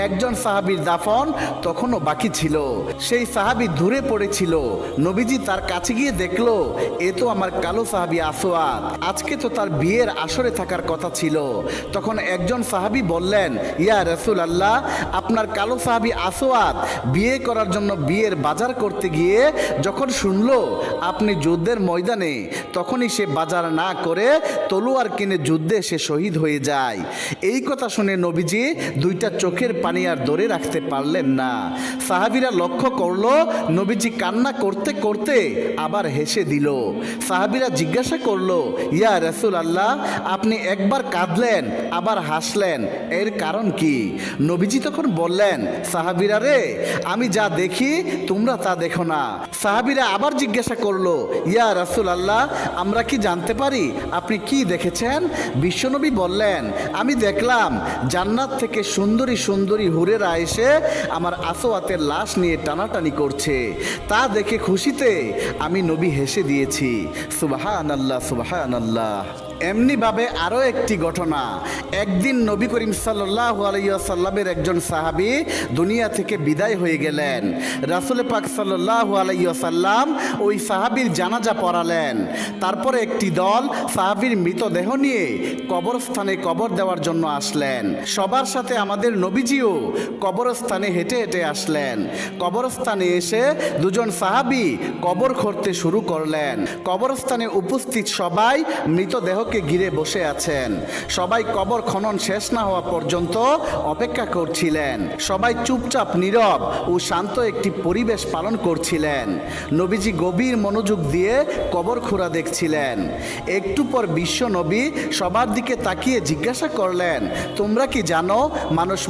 একজন সাহাবীর দাফন তখনও বাকি ছিল। সেই সাহাবী দূরে পড়েছিল। নবীজি তার কাছে গিয়ে দেখলো এ তো আমার কালো সাহাবী আসওয়াদ, আজকে তো তার বিয়ের আসরে থাকার কথা ছিল। তখন একজন সাহাবী বললেন, ইয়া রাসূলুল্লাহ, আপনার কালো সাহাবী আসওয়াদ বিয়ে করার জন্য বিয়ের বাজার করতে গিয়ে যখন শুনলো আপনি যুদ্ধের ময়দানে, তখনই সে বাজার না করে তলোয়ার কিনে যুদ্ধে সে শহীদ হয়ে যায়। এই কথা শুনে নবীজি দুইটা চোখের পানি আর ধরে রাখতে পারলেন না। সাহাবীরা লক্ষ্য করলো নবীজি কান্না করতে করতে আবার হেসে দিল। সাহাবীরা জিজ্ঞাসা করলো, ইয়া রাসূলুল্লাহ, আপনি একবার কাঁদলেন আবার হাসলেন, এর কারণ কি? নবীজি তখন বললেন, সাহাবীরা রে, আমি যা দেখি তোমরা তা দেখো না। সাহাবীরা আবার জিজ্ঞাসা করলো, ইয়া রাসূলুল্লাহ, আমরা কি জানতে পারি আপনি কি দেখেছেন? বিশ্বনবী বললেন, আমি দেখলাম জান্নাত থেকে সুন্দরী সুন্দরী হুরেরা এসে আমার আসওয়াতের লাশ নিয়ে টানাটানি করছে। তা দেখে খুশিতে আমি নবী হেসে দিয়েছি। সুবহানাল্লাহ, সুবহানাল্লাহ। এমনিভাবে আরও একটি ঘটনা। একদিন নবী করিম সাল্লাল্লাহু আলাইহি ওয়াসাল্লামের একজন সাহাবী দুনিয়া থেকে বিদায় হয়ে গেলেন। রাসূল পাক সাল্লাল্লাহু আলাইহি ওয়াসাল্লাম ওই সাহাবীর জানাজা পড়ালেন। তারপরে একটি দল সাহাবীর মৃতদেহ নিয়ে কবরস্থানে কবর দেওয়ার জন্য আসলেন। সবার সাথে আমাদের নবীজিও কবরস্থানে হেঁটে হেঁটে আসলেন। কবরস্থানে এসে দুজন সাহাবী কবর খুঁড়তে শুরু করলেন। কবরস্থানে উপস্থিত সবাই মৃতদেহকে ঘিরে বসে আছেন। সবাই কবর খনন শেষ না হওয়া পর্যন্ত অপেক্ষা করছিলেন। সবাই চুপচাপ নীরব ও শান্ত একটি পরিবেশ পালন করছিলেন। নবীজি গভীর মনোযোগ দিয়ে কবর খোঁড়া দেখছিলেন। একটু পর বিশ্ব নবী সবার দিকে তাকিয়ে জিজ্ঞাসা করলেন, তোমরা কি জানো মানুষ